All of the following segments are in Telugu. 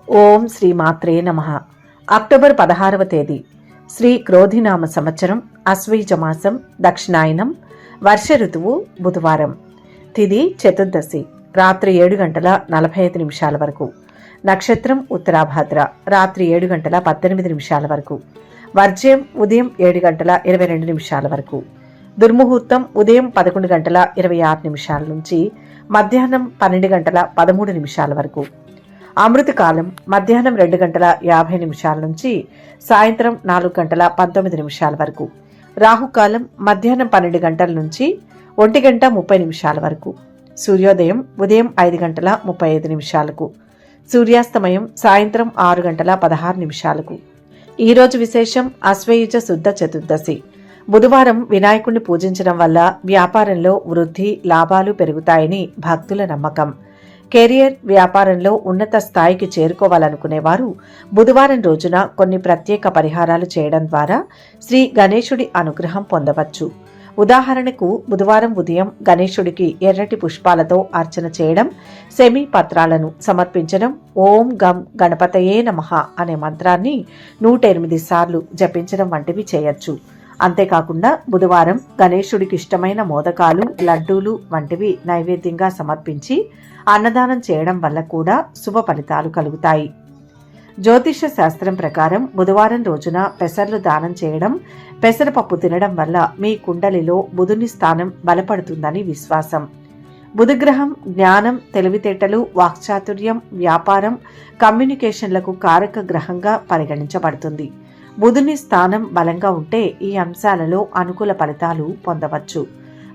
ఓం శ్రీ మాత్రే నమః. అక్టోబర్ 16వ తేదీ శ్రీ క్రోధినామ సంవత్సరం, అశ్వయుజ మాసం, దక్షిణాయనం, వర్ష ఋతువు, బుధవారం. తిథి చతుర్దశి, రాత్రి 7:45 వరకు. నక్షత్రం ఉత్తరాభాద్ర, రాత్రి 7:18 వరకు. వర్జ్యం ఉదయం 7:22 వరకు. దుర్ముహూర్తం ఉదయం 11:26 నుంచి మధ్యాహ్నం 12:13 వరకు. అమృతకాలం మధ్యాహ్నం 2:50 నుంచి సాయంత్రం 4:19 వరకు. రాహుకాలం మధ్యాహ్నం 12 గంటల నుంచి 1:30 వరకు. సూర్యోదయం ఉదయం 5:35. సూర్యాస్తమయం సాయంత్రం 6:16. ఈరోజు విశేషం అశ్వయుజ శుద్ధ చతుర్దశి. బుధవారం వినాయకుడిని పూజించడం వల్ల వ్యాపారంలో వృద్ధి, లాభాలు పెరుగుతాయని భక్తుల నమ్మకం. కెరియర్, వ్యాపారంలో ఉన్నత స్థాయికి చేరుకోవాలనుకునేవారు బుధవారం రోజున కొన్ని ప్రత్యేక పరిహారాలు చేయడం ద్వారా శ్రీ గణేశుడి అనుగ్రహం పొందవచ్చు. ఉదాహరణకు బుధవారం ఉదయం గణేశుడికి ఎర్రటి పుష్పాలతో అర్చన చేయడం, సెమీ పత్రాలను సమర్పించడం, ఓం గం గణపతయే నమః అనే మంత్రాన్ని 108 సార్లు జపించడం వంటివి చేయొచ్చు. అంతేకాకుండా బుధవారం గణేశుడికి ఇష్టమైన మోదకాలు, లడ్డూలు వంటివి నైవేద్యంగా సమర్పించి అన్నదానం చేయడం వల్ల కూడా శుభ ఫలితాలు కలుగుతాయి. జ్యోతిష శాస్త్రం ప్రకారం బుధవారం రోజున పెసర్లు దానం చేయడం, పెసరపప్పు తినడం వల్ల మీ కుండలిలో బుధుని స్థానం బలపడుతుందని విశ్వాసం. బుధగ్రహం జ్ఞానం, తెలివితేటలు, వాక్చాతుర్యం, వ్యాపారం, కమ్యూనికేషన్లకు కారక గ్రహంగా పరిగణించబడుతుంది. బుధుని స్థానం బలంగా ఉంటే ఈ అంశాలలో అనుకూల ఫలితాలు పొందవచ్చు.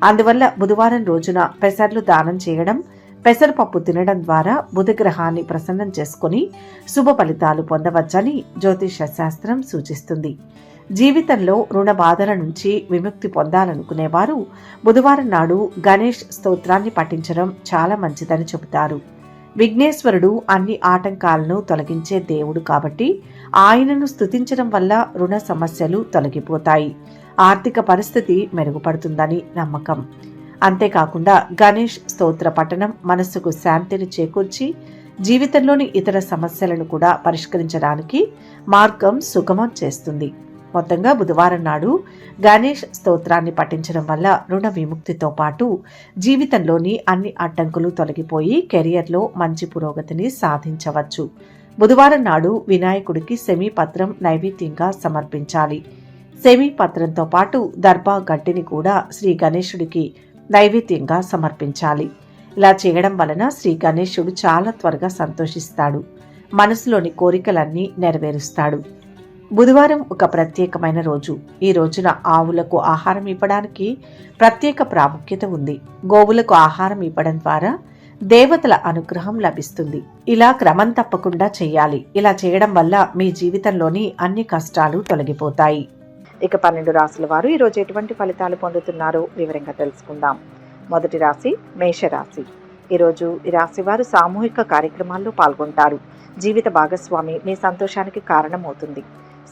అందువల్ల బుధవారం రోజున పెసర్లు దానం చేయడం, పెసరపప్పు తినడం ద్వారా బుధగ్రహాన్ని ప్రసన్నం చేసుకుని శుభ ఫలితాలు పొందవచ్చని జ్యోతిష శాస్త్రం సూచిస్తుంది. జీవితంలో రుణ బాధల నుంచి విముక్తి పొందాలనుకునేవారు బుధవారం నాడు గణేష్ స్తోత్రాన్ని పఠించడం చాలా మంచిదని చెబుతారు. విఘ్నేశ్వరుడు అన్ని ఆటంకాలను తొలగించే దేవుడు కాబట్టి ఆయనను స్తుతించడం వల్ల రుణ సమస్యలు తొలగిపోతాయి, ఆర్థిక పరిస్థితి మెరుగుపడుతుందని నమ్మకం. అంతేకాకుండా గణేష్ స్తోత్ర పఠనం మనస్సుకు శాంతిని చేకూర్చి జీవితంలోని ఇతర సమస్యలను కూడా పరిష్కరించడానికి మార్గం సుగమం చేస్తుంది. మొత్తంగా బుధవారం నాడు గణేష్ స్తోత్రాన్ని పఠించడం వల్ల రుణ విముక్తితో పాటు జీవితంలోని అన్ని అడ్డంకులు తొలగిపోయి కెరియర్లో మంచి పురోగతిని సాధించవచ్చు. బుధవారం నాడు వినాయకుడికి సెమీ పత్రం నైవేద్యంగా సమర్పించాలి. సెమీ పత్రంతో పాటు దర్భా గడ్డిని కూడా శ్రీ గణేశుడికి నైవేద్యంగా సమర్పించాలి. ఇలా చేయడం వలన శ్రీ గణేశుడు చాలా త్వరగా సంతోషిస్తాడు, మనసులోని కోరికలన్నీ నెరవేరుస్తాడు. బుధవారం ఒక ప్రత్యేకమైన రోజు. ఈ రోజున ఆవులకు ఆహారం ఇవ్వడానికి ప్రత్యేక ప్రాముఖ్యత ఉంది. గోవులకు ఆహారం ఇవ్వడం ద్వారా దేవతల అనుగ్రహం లభిస్తుంది. ఇలా క్రమం తప్పకుండా చేయాలి. ఇలా చేయడం వల్ల మీ జీవితంలోని అన్ని కష్టాలు తొలగిపోతాయి. ఇక 12 రాశుల వారు ఈరోజు ఎటువంటి ఫలితాలు పొందుతున్నారో వివరంగా తెలుసుకుందాం. మొదటి రాశి మేషరాశి. ఈరోజు ఈ రాశి వారు సామూహిక కార్యక్రమాల్లో పాల్గొంటారు. జీవిత భాగస్వామి మీ సంతోషానికి కారణమవుతుంది.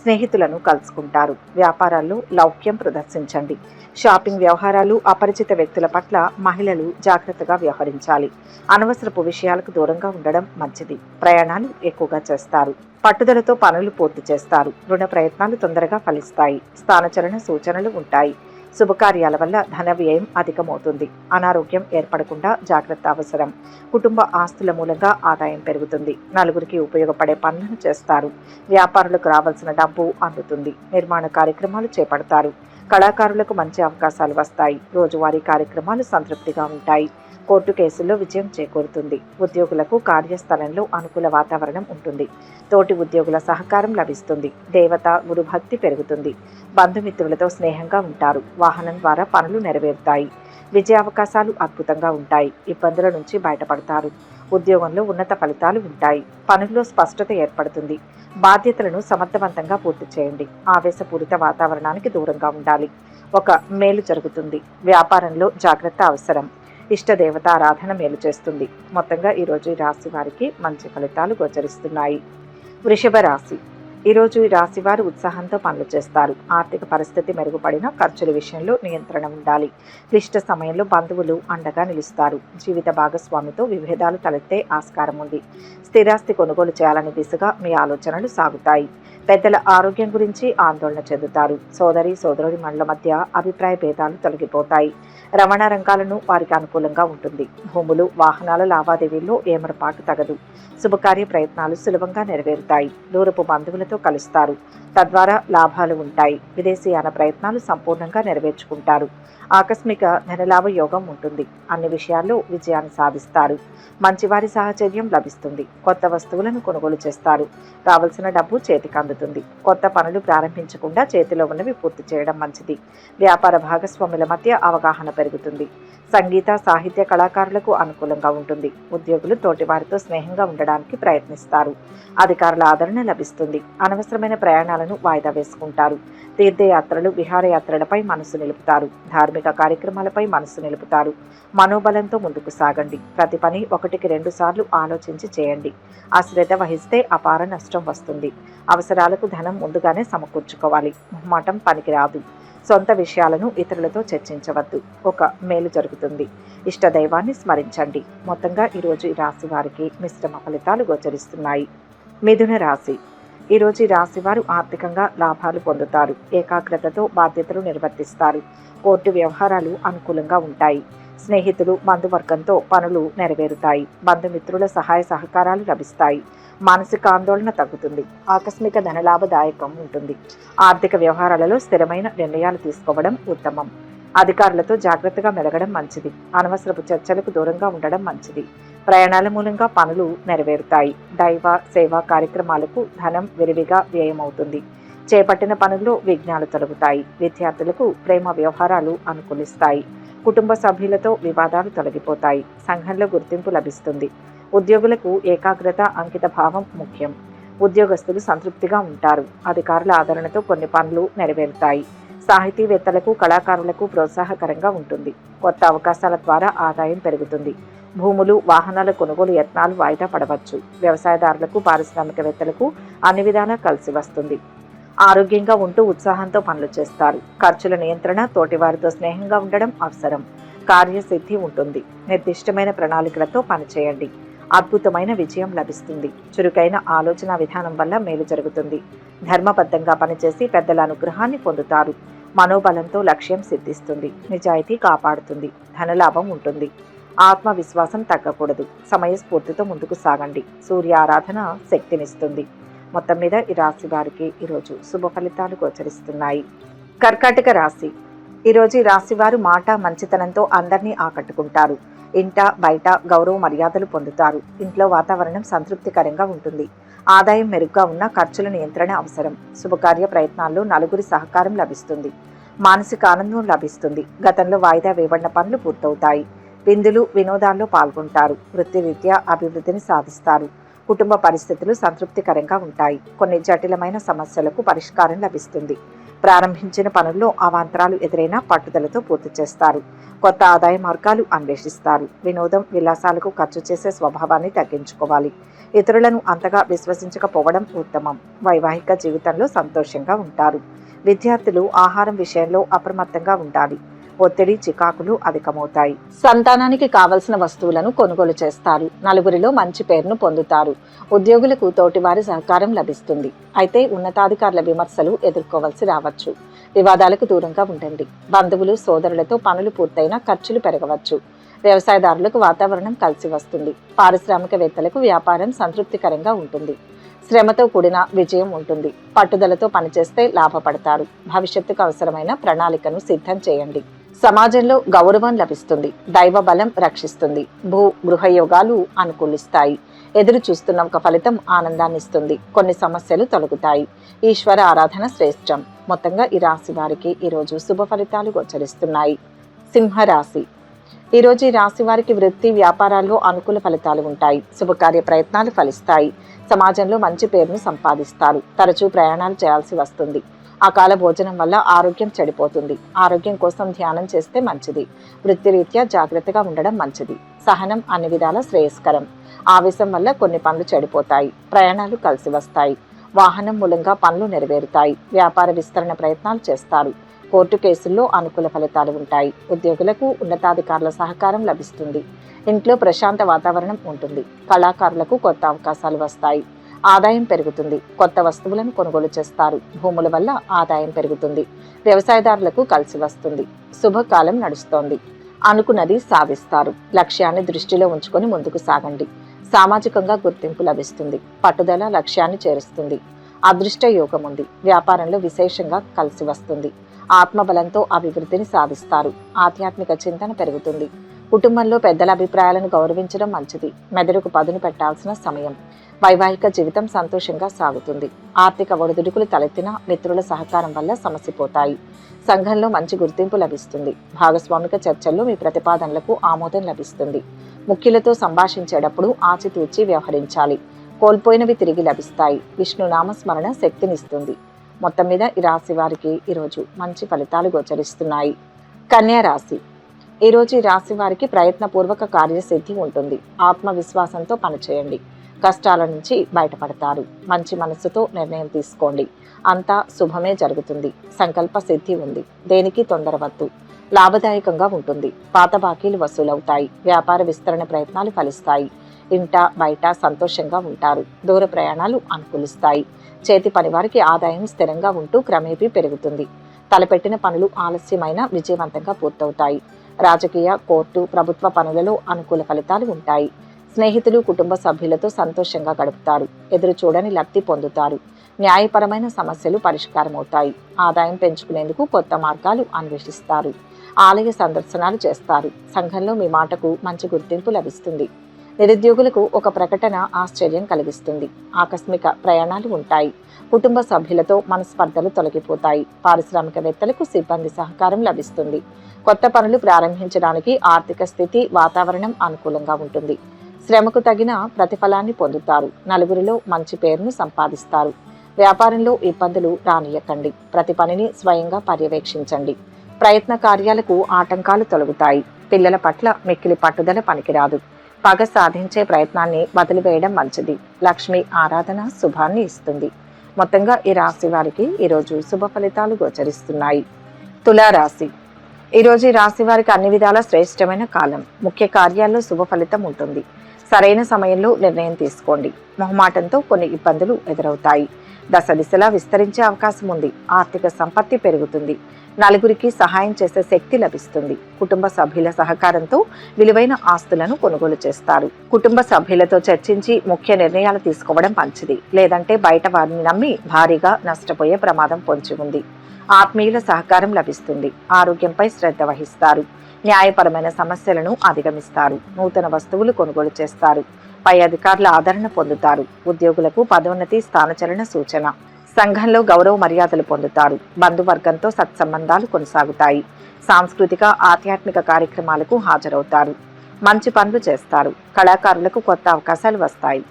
స్నేహితులను కలుసుకుంటారు. వ్యాపారాల్లో లౌక్యం ప్రదర్శించండి. షాపింగ్ వ్యవహారాలు, అపరిచిత వ్యక్తుల పట్ల మహిళలు జాగ్రత్తగా వ్యవహరించాలి. అనవసరపు విషయాలకు దూరంగా ఉండడం మంచిది. ప్రయాణాలు ఎక్కువగా చేస్తారు. పట్టుదలతో పనులు పూర్తి చేస్తారు. రుణ ప్రయత్నాలు తొందరగా ఫలిస్తాయి. స్థానచలన సూచనలు ఉంటాయి. శుభకార్యాల వల్ల ధన వ్యయం అధికమవుతుంది. అనారోగ్యం ఏర్పడకుండా జాగ్రత్త అవసరం. కుటుంబ ఆస్తుల మూలంగా ఆదాయం పెరుగుతుంది. నలుగురికి ఉపయోగపడే పనులను చేస్తారు. వ్యాపారులకు రావాల్సిన డబ్బు అందుతుంది. నిర్మాణ కార్యక్రమాలు చేపడతారు. కళాకారులకు మంచి అవకాశాలు వస్తాయి. రోజువారీ కార్యక్రమాలు సంతృప్తిగా ఉంటాయి. కోర్టు కేసుల్లో విజయం చేకూరుతుంది. ఉద్యోగులకు కార్యస్థలంలో అనుకూల వాతావరణం ఉంటుంది. తోటి ఉద్యోగుల సహకారం లభిస్తుంది. దేవత గురుభక్తి పెరుగుతుంది. బంధుమిత్రులతో స్నేహంగా ఉంటారు. వాహనం ద్వారా పనులు నెరవేరుతాయి. విజయావకాశాలు అద్భుతంగా ఉంటాయి. ఇబ్బందుల నుంచి బయటపడతారు. ఉద్యోగంలో ఉన్నత ఫలితాలు ఉంటాయి. పనుల్లో స్పష్టత ఏర్పడుతుంది. బాధ్యతలను సమర్థవంతంగా పూర్తి చేయండి. ఆవేశపూరిత వాతావరణానికి దూరంగా ఉండాలి. ఒక మేలు జరుగుతుంది. వ్యాపారంలో జాగ్రత్త అవసరం. ఇష్టదేవత ఆరాధన మేలు చేస్తుంది. మొత్తంగా ఈరోజు ఈ రాశి వారికి మంచి ఫలితాలు గోచరిస్తున్నాయి. వృషభ రాశి. ఈరోజు ఈ రాశి వారు ఉత్సాహంతో పనులు చేస్తారు. ఆర్థిక పరిస్థితి మెరుగుపడిన ఖర్చుల విషయంలో నియంత్రణ ఉండాలి. క్లిష్ట సమయంలో బంధువులు అండగా నిలుస్తారు. జీవిత భాగస్వామితో విభేదాలు తలెత్తే ఆస్కారం ఉంది. స్థిరాస్తి కొనుగోలు చేయాలనే దిశగా మీ ఆలోచనలు సాగుతాయి. పెద్దల ఆరోగ్యం గురించి ఆందోళన చెందుతారు. సోదరి సోదరుడి మండల మధ్య అభిప్రాయ భేదాలు తొలగిపోతాయి. రవాణా రంగాలను వారికి అనుకూలంగా ఉంటుంది. భూములు, వాహనాల లావాదేవీల్లో ఏమరపాటు తగదు. శుభకార్య ప్రయత్నాలు సులభంగా నెరవేరుతాయి. దూరపు బంధువులతో కలుస్తారు. తద్వారా లాభాలు ఉంటాయి. విదేశీయాన ప్రయత్నాలు సంపూర్ణంగా నెరవేర్చుకుంటారు. ఆకస్మిక ధనలాభ యోగం ఉంటుంది. అన్ని విషయాల్లో విజయాన్ని సాధిస్తారు. మంచివారి సాహచర్యం లభిస్తుంది. కొత్త వస్తువులను కొనుగోలు చేస్తారు. కావలసిన డబ్బు చేతికి అందుతుంది. కొత్త పనులు ప్రారంభించకుండా చేతిలో ఉన్నవి పూర్తి చేయడం మంచిది. వ్యాపార భాగస్వాముల మధ్య అవగాహన పెరుగుతుంది. సంగీత, సాహిత్య కళాకారులకు అనుకూలంగా ఉంటుంది. ఉద్యోగులు తోటివారితో స్నేహంగా ఉండడానికి ప్రయత్నిస్తారు. అధికారుల ఆదరణ లభిస్తుంది. అనవసరమైన ప్రయాణాలను వాయిదా వేసుకుంటారు. తీర్థయాత్రలు, విహారయాత్రలపై మనసు నిలుపుతారు. ధార్మిక కార్యక్రమాలపై మనసు నిలుపుతారు. మనోబలంతో ముందుకు సాగండి. ప్రతి పని 1-2 సార్లు ఆలోచించి చేయండి. అశ్రద్ధ వహిస్తే అపార నష్టం వస్తుంది. అవసరాలకు ధనం ముందుగానే సమకూర్చుకోవాలి. మొహమాటం పనికిరాదు. సొంత విషయాలను ఇతరులతో చర్చించవద్దు. ఒక మేలు జరుగుతుంది. ఇష్టదైవాన్ని స్మరించండి. మొత్తంగా ఈరోజు ఈ రాశి వారికి మిశ్రమ ఫలితాలు గోచరిస్తున్నాయి. మిథున రాశి. ఈరోజు ఈ రాశి వారు ఆర్థికంగా లాభాలు పొందుతారు. ఏకాగ్రతతో బాధ్యతలు నిర్వర్తిస్తారు. కోర్టు వ్యవహారాలు అనుకూలంగా ఉంటాయి. స్నేహితులు, బంధువర్గంతో పనులు నెరవేరుతాయి. బంధుమిత్రుల సహాయ సహకారాలు లభిస్తాయి. మానసిక ఆందోళన తగ్గుతుంది. ఆకస్మిక ధనలాభదాయకం ఉంటుంది. ఆర్థిక వ్యవహారాలలో స్థిరమైన నిర్ణయాలు తీసుకోవడం ఉత్తమం. అధికారులతో జాగ్రత్తగా మెలగడం మంచిది. అనవసరపు చర్చలకు దూరంగా ఉండడం మంచిది. ప్రయాణాల మూలంగా పనులు నెరవేరుతాయి. దైవ సేవా కార్యక్రమాలకు ధనం విరివిగా వ్యయమవుతుంది. చేపట్టిన పనుల్లో విఘ్నాలు తొలగుతాయి. విద్యార్థులకు ప్రేమ వ్యవహారాలు అనుకూలిస్తాయి. కుటుంబ సభ్యులతో వివాదాలు తొలగిపోతాయి. సంఘంలో గుర్తింపు లభిస్తుంది. ఉద్యోగులకు ఏకాగ్రత, అంకిత భావం ముఖ్యం. ఉద్యోగస్తులు సంతృప్తిగా ఉంటారు. అధికారుల ఆదరణతో కొన్ని పనులు నెరవేరుతాయి. సాహితీవేత్తలకు, కళాకారులకు ప్రోత్సాహకరంగా ఉంటుంది. కొత్త అవకాశాల ద్వారా ఆదాయం పెరుగుతుంది. భూములు, వాహనాల కొనుగోలు యత్నాలు వాయిదా పడవచ్చు. వ్యవసాయదారులకు, పారిశ్రామికవేత్తలకు అన్ని విధాలా కలిసి వస్తుంది. ఆరోగ్యంగా ఉంటూ ఉత్సాహంతో పనులు చేస్తారు. ఖర్చుల నియంత్రణ, తోటివారితో స్నేహంగా ఉండడం అవసరం. కార్యసిద్ధి ఉంటుంది. నిర్దిష్టమైన ప్రణాళికలతో పనిచేయండి. అద్భుతమైన విజయం లభిస్తుంది. చురుకైన ఆలోచన విధానం వల్ల మేలు జరుగుతుంది. ధర్మబద్ధంగా పనిచేసి పెద్దల అనుగ్రహాన్ని పొందుతారు. మనోబలంతో లక్ష్యం సిద్ధిస్తుంది. నిజాయితీ కాపాడుతుంది. ధనలాభం ఉంటుంది. ఆత్మవిశ్వాసం తగ్గకూడదు. సమయస్ఫూర్తితో ముందుకు సాగండి. సూర్య ఆరాధన శక్తినిస్తుంది. మొత్తం మీద ఈ రాశి వారికి ఈరోజు శుభ ఫలితాలు గోచరిస్తున్నాయి. కర్కాటక రాశి. ఈరోజు ఈ రాశి వారు మాట, మంచితనంతో అందరినీ ఆకట్టుకుంటారు. ఇంట బయట గౌరవ మర్యాదలు పొందుతారు. ఇంట్లో వాతావరణం సంతృప్తికరంగా ఉంటుంది. ఆదాయం మెరుగ్గా ఉన్న ఖర్చుల నియంత్రణ అవసరం. శుభకార్య ప్రయత్నాల్లో నలుగురి సహకారం లభిస్తుంది. మానసిక ఆనందం లభిస్తుంది. గతంలో వాయిదా వేయబడిన పనులు పూర్తవుతాయి. విందులు, వినోదాల్లో పాల్గొంటారు. వృత్తిరీత్యా అభివృద్ధిని సాధిస్తారు. కుటుంబ పరిస్థితులు సంతృప్తికరంగా ఉంటాయి. కొన్ని జటిలమైన సమస్యలకు పరిష్కారం లభిస్తుంది. ప్రారంభించిన పనుల్లో అవాంతరాలు ఎదురైనా పట్టుదలతో పూర్తి చేస్తారు. కొత్త ఆదాయ మార్గాలు అన్వేషిస్తారు. వినోదం, విలాసాలకు ఖర్చు చేసే స్వభావాన్ని తగ్గించుకోవాలి. ఇతరులను అంతగా విశ్వసించకపోవడం ఉత్తమం. వైవాహిక జీవితంలో సంతోషంగా ఉంటారు. విద్యార్థులు ఆహారం విషయంలో అప్రమత్తంగా ఉండాలి. ఒత్తిడి, చికాకులు అధికమవుతాయి. సంతానానికి కావలసిన వస్తువులను కొనుగోలు చేస్తారు. నలుగురిలో మంచి పేరును పొందుతారు. ఉద్యోగులకు తోటివారి సహకారం లభిస్తుంది. అయితే ఉన్నతాధికారుల విమర్శలు ఎదుర్కోవలసి రావచ్చు. వివాదాలకు దూరంగా ఉండండి. బంధువులు, సోదరులతో పనులు పూర్తయినా ఖర్చులు పెరగవచ్చు. వ్యవసాయదారులకు వాతావరణం కలిసి వస్తుంది. పారిశ్రామికవేత్తలకు వ్యాపారం సంతృప్తికరంగా ఉంటుంది. శ్రమతో కూడిన విజయం ఉంటుంది. పట్టుదలతో పనిచేస్తే లాభపడతారు. భవిష్యత్తుకు అవసరమైన ప్రణాళికను సిద్ధం చేయండి. సమాజంలో గౌరవం లభిస్తుంది. దైవ బలం రక్షిస్తుంది. గృహయోగాలు అనుకూలిస్తాయి. ఎదురు చూస్తున్న ఒక ఫలితం ఆనందాన్నిస్తుంది. కొన్ని సమస్యలు తొలగుతాయి. ఈశ్వర ఆరాధన శ్రేష్టం. మొత్తంగా ఈ రాశి వారికి ఈరోజు శుభ ఫలితాలు గోచరిస్తున్నాయి. సింహరాశి. ఈరోజు ఈ రాశి వారికి వృత్తి, వ్యాపారాల్లో అనుకూల ఫలితాలు ఉంటాయి. శుభకార్య ప్రయత్నాలు ఫలిస్తాయి. సమాజంలో మంచి పేరును సంపాదిస్తారు. తరచూ ప్రయాణాలు చేయాల్సి వస్తుంది. అకాల భోజనం వల్ల ఆరోగ్యం చెడిపోతుంది. ఆరోగ్యం కోసం ధ్యానం చేస్తే మంచిది. వృత్తిరీత్యా జాగ్రత్తగా ఉండడం మంచిది. సహనం అన్ని విధాల శ్రేయస్కరం. ఆవేశం వల్ల కొన్ని పనులు చెడిపోతాయి. ప్రయాణాలు కలిసి వస్తాయి. వాహనం మూలంగా పనులు నెరవేరుతాయి. వ్యాపార విస్తరణ ప్రయత్నాలు చేస్తారు. కోర్టు కేసుల్లో అనుకూల ఫలితాలు ఉంటాయి. ఉద్యోగులకు ఉన్నతాధికారుల సహకారం లభిస్తుంది. ఇంట్లో ప్రశాంత వాతావరణం ఉంటుంది. కళాకారులకు కొత్త అవకాశాలు వస్తాయి. ఆదాయం పెరుగుతుంది. కొత్త వస్తువులను కొనుగోలు చేస్తారు. భూముల వల్ల ఆదాయం పెరుగుతుంది. వ్యవసాయదారులకు కలిసి వస్తుంది. శుభకాలం నడుస్తోంది. అనుకున్నది సాధిస్తారు. లక్ష్యాన్ని దృష్టిలో ఉంచుకొని ముందుకు సాగండి. సామాజికంగా గుర్తింపు లభిస్తుంది. పట్టుదల లక్ష్యాన్ని చేరుస్తుంది. అదృష్ట యోగం ఉంది. వ్యాపారంలో విశేషంగా కలిసి వస్తుంది. ఆత్మబలంతో అభివృద్ధిని సాధిస్తారు. ఆధ్యాత్మిక చింతన పెరుగుతుంది. కుటుంబంలో పెద్దల అభిప్రాయాలను గౌరవించడం మంచిది. మెదడుకు పదును పెట్టాల్సిన సమయం. వైవాహిక జీవితం సంతోషంగా సాగుతుంది. ఆర్థిక ఒడిదుడుకులు తలెత్తిన మిత్రుల సహకారం వల్ల సమసిపోతాయి. సంఘంలో మంచి గుర్తింపు లభిస్తుంది. భాగస్వామిక చర్చల్లో మీ ప్రతిపాదనలకు ఆమోదం లభిస్తుంది. ముఖ్యులతో సంభాషించేటప్పుడు ఆచితూచి వ్యవహరించాలి. కోల్పోయినవి తిరిగి లభిస్తాయి. విష్ణు నామస్మరణ శక్తినిస్తుంది. మొత్తం మీద ఈ రాశి వారికి ఈరోజు మంచి ఫలితాలు గోచరిస్తున్నాయి. కన్యా రాశి. ఈరోజు ఈ రాశి వారికి ప్రయత్నపూర్వక కార్యసిద్ధి ఉంటుంది. ఆత్మవిశ్వాసంతో పనిచేయండి. కష్టాల నుంచి బయటపడతారు. మంచి మనస్సుతో నిర్ణయం తీసుకోండి. అంతా శుభమే జరుగుతుంది. సంకల్ప సిద్ధి ఉంది. దేనికి తొందరవద్దు. లాభదాయకంగా ఉంటుంది. పాత బాకీలు వసూలవుతాయి. వ్యాపార విస్తరణ ప్రయత్నాలు ఫలిస్తాయి. ఇంట బయట సంతోషంగా ఉంటారు. దూర ప్రయాణాలు అనుకూలిస్తాయి. చేతి పనివారికి ఆదాయం స్థిరంగా ఉంటూ క్రమేపీ పెరుగుతుంది. తలపెట్టిన పనులు ఆలస్యమైన విజయవంతంగా పూర్తవుతాయి. రాజకీయ, కోర్టు, ప్రభుత్వ పనులలో అనుకూల ఫలితాలు ఉంటాయి. స్నేహితులు, కుటుంబ సభ్యులతో సంతోషంగా గడుపుతారు. ఎదురు చూడని లబ్ధి పొందుతారు. న్యాయపరమైన సమస్యలు పరిష్కారమవుతాయి. ఆదాయం పెంచుకునేందుకు కొత్త మార్గాలు అన్వేషిస్తారు. ఆలయ సందర్శనాలు చేస్తారు. సంఘంలో మీ మాటకు మంచి గుర్తింపు లభిస్తుంది. నిరుద్యోగులకు ఒక ప్రకటన ఆశ్చర్యం కలిగిస్తుంది. ఆకస్మిక ప్రయాణాలు ఉంటాయి. కుటుంబ సభ్యులతో మనస్పర్ధలు తొలగిపోతాయి. పారిశ్రామికవేత్తలకు సిబ్బంది సహకారం లభిస్తుంది. కొత్త పనులు ప్రారంభించడానికి ఆర్థిక స్థితి, వాతావరణం అనుకూలంగా ఉంటుంది. శ్రమకు తగిన ప్రతిఫలాన్ని పొందుతారు. నలుగురిలో మంచి పేరును సంపాదిస్తారు. వ్యాపారంలో ఇబ్బందులు రానియకండి. ప్రతి పనిని స్వయంగా పర్యవేక్షించండి. ప్రయత్న కార్యాలకు ఆటంకాలు తొలగుతాయి. పిల్లల పట్ల మిక్కిలి పట్టుదల పనికిరాదు. పగ సాధించే ప్రయత్నాన్ని వదిలివేయడం మంచిది. లక్ష్మి ఆరాధన శుభాన్ని ఇస్తుంది. మొత్తంగా ఈ రాశి వారికి ఈరోజు శుభ ఫలితాలు గోచరిస్తున్నాయి. తులారాశి. ఈరోజు ఈ రాశి వారికి అన్ని విధాల శ్రేష్టమైన కాలం. ముఖ్య కార్యాల్లో శుభ ఫలితం ఉంటుంది. సరైన సమయంలో నిర్ణయం తీసుకోండి. మొహమాటంతో కొన్ని ఇబ్బందులు ఎదురవుతాయి. దశ దిశలా విస్తరించే అవకాశం ఉంది. ఆర్థిక సంపత్తి పెరుగుతుంది. నలుగురికి సహాయం చేసే శక్తి లభిస్తుంది. కుటుంబ సభ్యుల సహకారంతో విలువైన ఆస్తులను కొనుగోలు చేస్తారు. కుటుంబ సభ్యులతో చర్చించి ముఖ్య నిర్ణయాలు తీసుకోవడం మంచిది. లేదంటే బయట వారిని నమ్మి భారీగా నష్టపోయే ప్రమాదం పొంచి ఉంది. ఆత్మీయుల సహకారం లభిస్తుంది. ఆరోగ్యంపై శ్రద్ధ వహిస్తారు. న్యాయపరమైన సమస్యలను అధిగమిస్తారు. నూతన వస్తువులు కొనుగోలు చేస్తారు. పై అధికారుల ఆదరణ పొందుతారు. ఉద్యోగులకు పదోన్నతి, స్థానచలన సూచన. సంఘంలో గౌరవ మర్యాదలు పొందుతారు. బంధువర్గంతో సత్సంబంధాలు కొనసాగుతాయి. సాంస్కృతిక, ఆధ్యాత్మిక కార్యక్రమాలకు హాజరవుతారు. మంచి పనులు చేస్తారు. కళాకారులకు కొత్త అవకాశాలు వస్తాయి.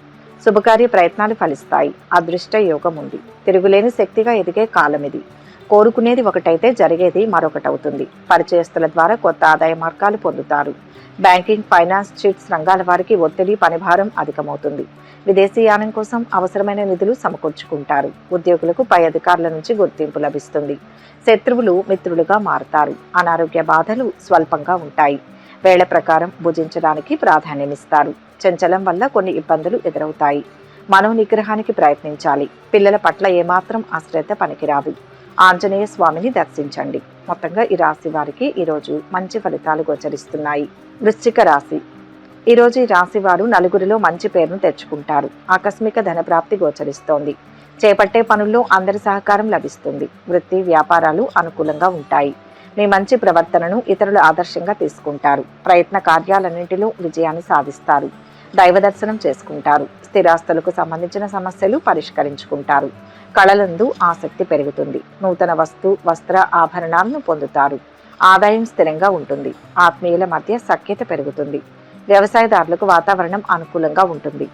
శుభకార్య ప్రయత్నాలు ఫలిస్తాయి. అదృష్ట యోగం ఉంది. తిరుగులేని శక్తిగా ఎదిగే కాలం ఇది. కోరుకునేది ఒకటైతే జరిగేది మరొకటవుతుంది. పరిచయస్తుల ద్వారా కొత్త ఆదాయ మార్గాలు పొందుతారు. బ్యాంకింగ్, ఫైనాన్స్, చిట్స్ రంగాల వారికి ఒత్తిడి, పనిభారం అధికమవుతుంది. విదేశీయానం కోసం అవసరమైన నిధులు సమకూర్చుకుంటారు. ఉద్యోగులకు పై అధికారుల నుంచి గుర్తింపు లభిస్తుంది. శత్రువులు మిత్రులుగా మారుతారు. అనారోగ్య బాధలు స్వల్పంగా ఉంటాయి. వేళ ప్రకారం భుజించడానికి ప్రాధాన్యమిస్తారు. చంచలం వల్ల కొన్ని ఇబ్బందులు ఎదురవుతాయి. మనో నిగ్రహానికి ప్రయత్నించాలి. పిల్లల పట్ల ఏమాత్రం అశ్రద్ధ పనికిరాదు. ఆంజనేయ స్వామిని దర్శించండి. మొత్తంగా ఈ రాశి వారికి ఈరోజు మంచి ఫలితాలు గోచరిస్తున్నాయి. వృశ్చిక రాశి. ఈరోజు ఈ రాశి వారు నలుగురిలో మంచి పేరును తెచ్చుకుంటారు. ఆకస్మిక ధనప్రాప్తి గోచరిస్తోంది. చేపట్టే పనుల్లో అందరి సహకారం లభిస్తుంది. వృత్తి, వ్యాపారాలు అనుకూలంగా ఉంటాయి. మీ మంచి ప్రవర్తనను ఇతరులు ఆదర్శంగా తీసుకుంటారు. ప్రయత్న కార్యాలన్నింటిలో విజయాన్ని సాధిస్తారు. దైవ దర్శనం చేసుకుంటారు. స్థిరాస్తులకు సంబంధించిన సమస్యలు పరిష్కరించుకుంటారు. కళలందు ఆసక్తి పెరుగుతుంది. నూతన వస్త్ర ఆభరణాలను పొందుతారు. ఆదాయం స్థిరంగా ఉంటుంది. ఆత్మీయుల మధ్య సఖ్యత పెరుగుతుంది. వ్యవసాయదారులకు వాతావరణం అనుకూలంగా ఉంటుంది.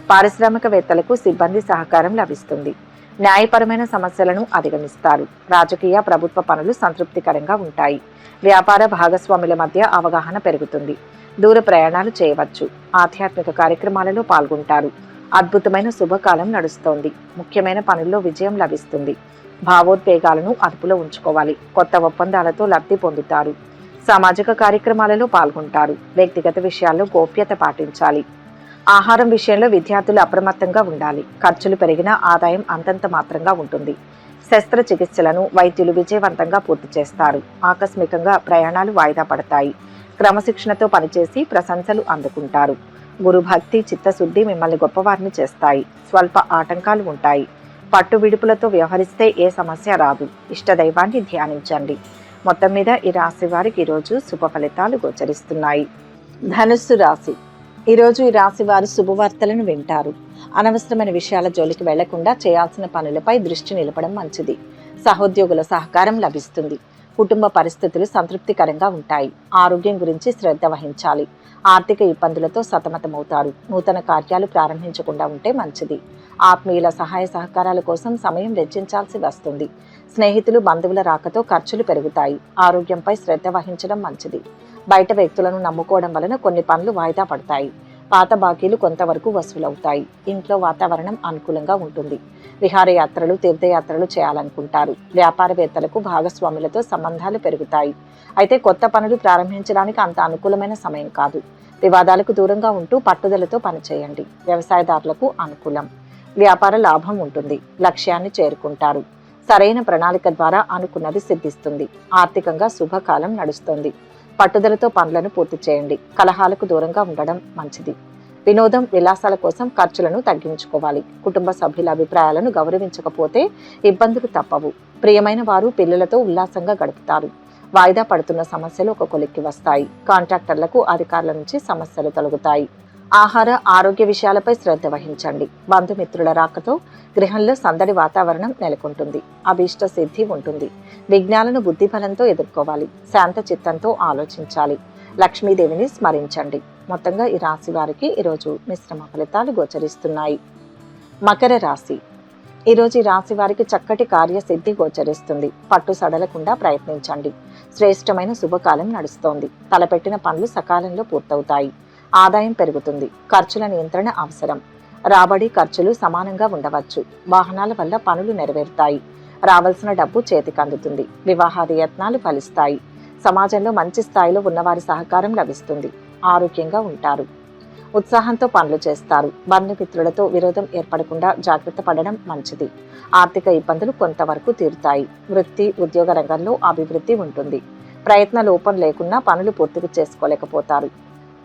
పారిశ్రామికవేత్తలకు సిబ్బంది సహకారం లభిస్తుంది. న్యాయపరమైన సమస్యలను అధిగమిస్తారు. రాజకీయ, ప్రభుత్వ పనులు సంతృప్తికరంగా ఉంటాయి. వ్యాపార భాగస్వాముల మధ్య అవగాహన పెరుగుతుంది. దూర ప్రయాణాలు చేయవచ్చు. ఆధ్యాత్మిక కార్యక్రమాలలో పాల్గొంటారు. అద్భుతమైన శుభకాలం నడుస్తోంది. ముఖ్యమైన పనుల్లో విజయం లభిస్తుంది. భావోద్వేగాలను అదుపులో ఉంచుకోవాలి. కొత్త ఒప్పందాలతో లబ్ధి పొందుతారు. సామాజిక కార్యక్రమాలలో పాల్గొంటారు. వ్యక్తిగత విషయాల్లో గోప్యత పాటించాలి. ఆహారం విషయంలో విద్యార్థులు అప్రమత్తంగా ఉండాలి. ఖర్చులు పెరిగినా ఆదాయం అంతంత మాత్రంగా ఉంటుంది. శస్త్రచికిత్సలను వైద్యులు విజయవంతంగా పూర్తి చేస్తారు. ఆకస్మికంగా ప్రయాణాలు వాయిదా పడతాయి. క్రమశిక్షణతో పనిచేసి ప్రశంసలు అందుకుంటారు. గురుభక్తి, చిత్తశుద్ధి మిమ్మల్ని గొప్పవారిని చేస్తాయి. స్వల్ప ఆటంకాలు ఉంటాయి. పట్టు విడుపులతో వ్యవహరిస్తే ఏ సమస్య రాదు. ఇష్టదైవాన్ని ధ్యానించండి. మొత్తం మీద ఈ రాశి వారికి ఈరోజు శుభ ఫలితాలు గోచరిస్తున్నాయి. ధనుస్సు రాశి. ఈరోజు ఈ రాశి వారు శుభవార్తలను వింటారు. అనవసరమైన విషయాల జోలికి వెళ్లకుండా చేయాల్సిన పనులపై దృష్టి నిలపడం మంచిది. సహోద్యోగుల సహకారం లభిస్తుంది. కుటుంబ పరిస్థితులు సంతృప్తికరంగా ఉంటాయి. ఆరోగ్యం గురించి శ్రద్ధ వహించాలి. ఆర్థిక ఇబ్బందులతో సతమతమవుతారు. నూతన కార్యాలు ప్రారంభించకుండా ఉంటే మంచిది. ఆత్మీయుల సహాయ సహకారాల కోసం సమయం వెచ్చించాల్సి వస్తుంది. స్నేహితులు, బంధువుల రాకతో ఖర్చులు పెరుగుతాయి. ఆరోగ్యంపై శ్రద్ధ వహించడం మంచిది. బయట వ్యక్తులను నమ్ముకోవడం వలన కొన్ని పనులు వాయిదా పడతాయి. పాత బాకీలు కొంతవరకు వసూలవుతాయి. ఇంట్లో వాతావరణం అనుకూలంగా ఉంటుంది. విహారయాత్రలు, తీర్థయాత్రలు చేయాలనుకుంటారు. వ్యాపారవేత్తలకు భాగస్వాములతో సంబంధాలు పెరుగుతాయి. అయితే కొత్త పనులు ప్రారంభించడానికి అంత అనుకూలమైన సమయం కాదు. వివాదాలకు దూరంగా ఉంటూ పట్టుదలతో పనిచేయండి. వ్యవసాయదారులకు అనుకూలం. వ్యాపార లాభం ఉంటుంది. లక్ష్యాన్ని చేరుకుంటారు. సరైన ప్రణాళిక ద్వారా అనుకున్నది సిద్ధిస్తుంది. ఆర్థికంగా శుభకాలం నడుస్తుంది. పట్టుదలతో పనులను పూర్తి చేయండి. కలహాలకు దూరంగా ఉండడం మంచిది. వినోదం, విలాసాల కోసం ఖర్చులను తగ్గించుకోవాలి. కుటుంబ సభ్యుల అభిప్రాయాలను గౌరవించకపోతే ఇబ్బందులు తప్పవు. ప్రియమైన వారు పిల్లలతో ఉల్లాసంగా గడుపుతారు. వాయిదా పడుతున్న సమస్యలు ఒక కొలిక్కి వస్తాయి. కాంట్రాక్టర్లకు అధికారుల నుంచి సమస్యలు తొలగుతాయి. ఆహార, ఆరోగ్య విషయాలపై శ్రద్ధ వహించండి. బంధుమిత్రుల రాకతో గృహంలో సందడి వాతావరణం నెలకొంటుంది. అభీష్ట సిద్ధి ఉంటుంది. విఘ్నాలను బుద్ధిబలంతో ఎదుర్కోవాలి. శాంత చిత్తంతో ఆలోచించాలి. లక్ష్మీదేవిని స్మరించండి. మొత్తంగా ఈ రాశి వారికి ఈరోజు మిశ్రమ ఫలితాలు గోచరిస్తున్నాయి. మకర రాశి. ఈరోజు ఈ రాశి వారికి చక్కటి కార్యసిద్ధి గోచరిస్తుంది. పట్టు సడలకుండా ప్రయత్నించండి. శ్రేష్టమైన శుభకాలం నడుస్తోంది. తలపెట్టిన పనులు సకాలంలో పూర్తవుతాయి. ఆదాయం పెరుగుతుంది. ఖర్చుల నియంత్రణ అవసరం. రాబడి, ఖర్చులు సమానంగా ఉండవచ్చు. వాహనాల వల్ల పనులు నెరవేరుతాయి. రావాల్సిన డబ్బు చేతికి అందుతుంది. వివాహాది యత్నాలు ఫలిస్తాయి. సమాజంలో మంచి స్థాయిలో ఉన్నవారి సహకారం లభిస్తుంది. ఆరోగ్యంగా ఉంటారు. ఉత్సాహంతో పనులు చేస్తారు. బంధుమిత్రులతో విరోధం ఏర్పడకుండా జాగ్రత్త పడడం మంచిది. ఆర్థిక ఇబ్బందులు కొంతవరకు తీరుతాయి. వృత్తి, ఉద్యోగ రంగంలో అభివృద్ధి ఉంటుంది. ప్రయత్న లోపం లేకుండా పనులు పూర్తిగా చేసుకోలేకపోతారు.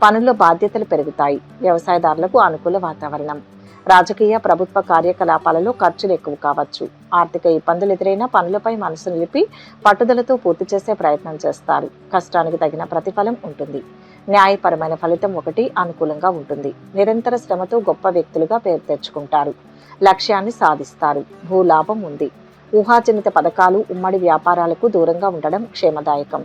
పనుల్లో బాధ్యతలు పెరుగుతాయి. వ్యవసాయదారులకు అనుకూల వాతావరణం. రాజకీయ, ప్రభుత్వ కార్యకలాపాలలో ఖర్చులు ఎక్కువ కావచ్చు. ఆర్థిక ఇబ్బందులు ఎదురైనా పనులపై మనసు నిలిపి పట్టుదలతో పూర్తి చేసే ప్రయత్నం చేస్తారు. కష్టానికి తగిన ప్రతిఫలం ఉంటుంది. న్యాయపరమైన ఫలితం ఒకటి అనుకూలంగా ఉంటుంది. నిరంతర శ్రమతో గొప్ప వ్యక్తులుగా పేరు తెచ్చుకుంటారు. లక్ష్యాన్ని సాధిస్తారు. భూలాభం ఉంది. ఊహాజనిత పథకాలు, ఉమ్మడి వ్యాపారాలకు దూరంగా ఉండడం క్షేమదాయకం.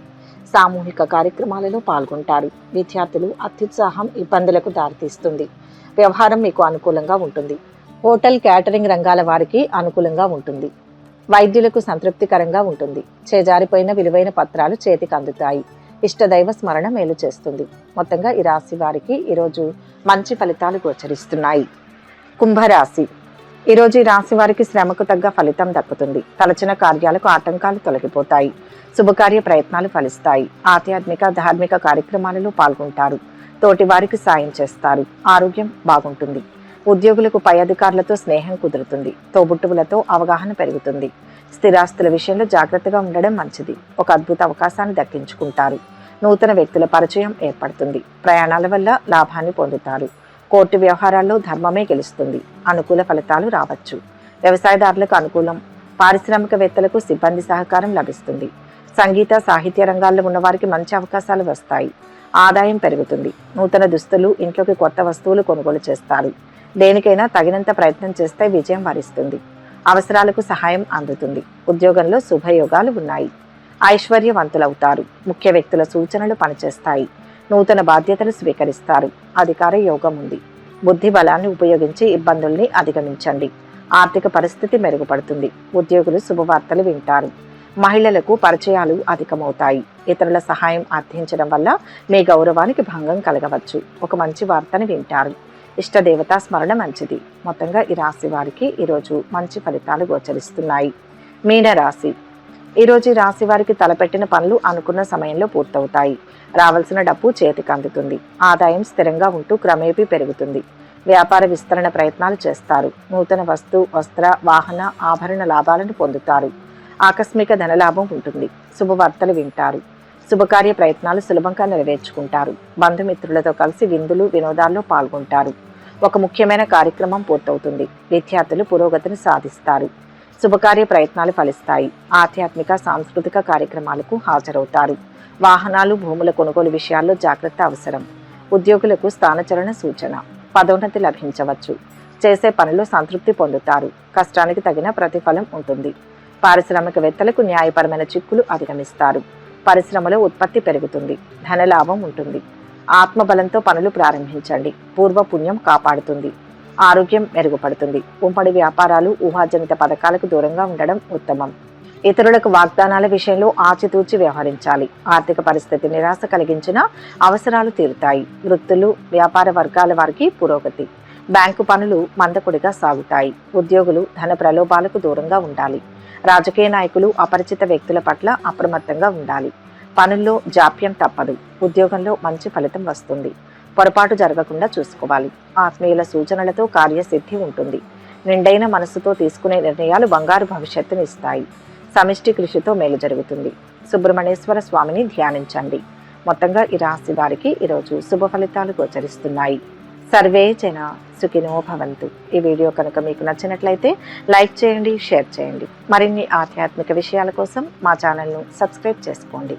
సామూహిక కార్యక్రమాలలో పాల్గొంటారు. విద్యార్థులు అత్యుత్సాహం ఇబ్బందులకు దారితీస్తుంది. వ్యవహారం మీకు అనుకూలంగా ఉంటుంది. హోటల్, క్యాటరింగ్ రంగాల వారికి అనుకూలంగా ఉంటుంది. వైద్యులకు సంతృప్తికరంగా ఉంటుంది. చేజారిపోయిన విలువైన పత్రాలు చేతికి అందుతాయి. ఇష్టదైవ స్మరణ మేలు చేస్తుంది. మొత్తంగా ఈ రాశి వారికి ఈరోజు మంచి ఫలితాలు గోచరిస్తున్నాయి. కుంభరాశి. ఈరోజు ఈ రాశి వారికి శ్రమకు తగ్గ ఫలితం దక్కుతుంది. తలచిన కార్యాలకు ఆటంకాలు తొలగిపోతాయి. శుభకార్య ప్రయత్నాలు ఫలిస్తాయి. ఆధ్యాత్మిక, ధార్మిక కార్యక్రమాలలో పాల్గొంటారు. తోటి వారికి సాయం చేస్తారు. ఆరోగ్యం బాగుంటుంది. ఉద్యోగులకు పై అధికారులతో స్నేహం కుదురుతుంది. తోబుట్టువులతో అవగాహన పెరుగుతుంది. స్థిరాస్తుల విషయంలో జాగ్రత్తగా ఉండడం మంచిది. ఒక అద్భుత అవకాశాన్ని దక్కించుకుంటారు. నూతన వ్యక్తుల పరిచయం ఏర్పడుతుంది. ప్రయాణాల వల్ల లాభాన్ని పొందుతారు. కోర్టు వ్యవహారాల్లో ధర్మమే గెలుస్తుంది. అనుకూల ఫలితాలు రావచ్చు. వ్యవసాయదారులకు అనుకూలం. పారిశ్రామికవేత్తలకు సిబ్బంది సహకారం లభిస్తుంది. సంగీత, సాహిత్య రంగాల్లో ఉన్నవారికి మంచి అవకాశాలు వస్తాయి. ఆదాయం పెరుగుతుంది. నూతన దుస్తులు, ఇంట్లోకి కొత్త వస్తువులు కొనుగోలు చేస్తారు. దేనికైనా తగినంత ప్రయత్నం చేస్తే విజయం వరిస్తుంది. అవసరాలకు సహాయం అందుతుంది. ఉద్యోగంలో శుభయోగాలు ఉన్నాయి. ఐశ్వర్యవంతులవుతారు. ముఖ్య వ్యక్తుల సూచనలు పనిచేస్తాయి. నూతన బాధ్యతలు స్వీకరిస్తారు. అధికార యోగం ఉంది. బుద్ధి బలాన్ని ఉపయోగించి ఇబ్బందుల్ని అధిగమించండి. ఆర్థిక పరిస్థితి మెరుగుపడుతుంది. ఉద్యోగులు శుభవార్తలు వింటారు. మహిళలకు పరిచయాలు అధికమవుతాయి. ఇతరుల సహాయం అర్థించడం వల్ల మీ గౌరవానికి భంగం కలగవచ్చు. ఒక మంచి వార్తను వింటారు. ఇష్టదేవతా స్మరణ మంచిది. మొత్తంగా ఈ రాశి వారికి ఈరోజు మంచి ఫలితాలు గోచరిస్తున్నాయి. మీనరాశి. ఈరోజు ఈ రాశి వారికి తలపెట్టిన పనులు అనుకున్న సమయంలో పూర్తవుతాయి. రావాల్సిన డబ్బు చేతికి అందుతుంది. ఆదాయం స్థిరంగా ఉంటూ క్రమేపీ పెరుగుతుంది. వ్యాపార విస్తరణ ప్రయత్నాలు చేస్తారు. నూతన వస్తు, వస్త్ర, వాహన, ఆభరణ లాభాలను పొందుతారు. ఆకస్మిక ధనలాభం ఉంటుంది. శుభవార్తలు వింటారు. శుభకార్య ప్రయత్నాలు సులభంగా నెరవేర్చుకుంటారు. బంధుమిత్రులతో కలిసి విందులు, వినోదాల్లో పాల్గొంటారు. ఒక ముఖ్యమైన కార్యక్రమం పూర్తవుతుంది. విద్యార్థులు పురోగతిని సాధిస్తారు. శుభకార్య ప్రయత్నాలు ఫలిస్తాయి. ఆధ్యాత్మిక, సాంస్కృతిక కార్యక్రమాలకు హాజరవుతారు. వాహనాలు, భూముల కొనుగోలు విషయాల్లో జాగ్రత్త అవసరం. ఉద్యోగులకు స్థానచలన సూచన. పదోన్నతి లభించవచ్చు. చేసే పనిలో సంతృప్తి పొందుతారు. కష్టానికి తగిన ప్రతిఫలం ఉంటుంది. పారిశ్రామికవేత్తలకు న్యాయపరమైన చిక్కులు అధిగమిస్తారు. పరిశ్రమలో ఉత్పత్తి పెరుగుతుంది. ధనలాభం ఉంటుంది. ఆత్మబలంతో పనులు ప్రారంభించండి. పూర్వపుణ్యం కాపాడుతుంది. ఆరోగ్యం మెరుగుపడుతుంది. ఉమ్మడి వ్యాపారాలు, ఊహాజనిత పథకాలకు దూరంగా ఉండడం ఉత్తమం. ఇతరులకు వాగ్దానాల విషయంలో ఆచితూచి వ్యవహరించాలి. ఆర్థిక పరిస్థితి నిరాశ కలిగించిన అవసరాలు తీరుతాయి. వృత్తులు, వ్యాపార వర్గాల వారికి పురోగతి. బ్యాంకు పనులు మందకొడిగా సాగుతాయి. ఉద్యోగులు ధన ప్రలోభాలకు దూరంగా ఉండాలి. రాజకీయ నాయకులు అపరిచిత వ్యక్తుల పట్ల అప్రమత్తంగా ఉండాలి. పనుల్లో జాప్యం తప్పదు. ఉద్యోగంలో మంచి ఫలితం వస్తుంది. పొరపాటు జరగకుండా చూసుకోవాలి. ఆత్మీయుల సూచనలతో కార్యసిద్ధి ఉంటుంది. నిండైన మనసుతో తీసుకునే నిర్ణయాలు బంగారు భవిష్యత్తుని ఇస్తాయి. సమిష్టి కృషితో మేలు జరుగుతుంది. సుబ్రహ్మణ్యేశ్వర స్వామిని ధ్యానించండి. మొత్తంగా ఈ రాశి వారికి ఈరోజు శుభ ఫలితాలు గోచరిస్తున్నాయి. సర్వే జన సుఖినో భవంతు. ఈ వీడియో కనుక మీకు నచ్చినట్లయితే లైక్ చేయండి, షేర్ చేయండి. మరిన్ని ఆధ్యాత్మిక విషయాల కోసం మా ఛానల్ను సబ్స్క్రైబ్ చేసుకోండి.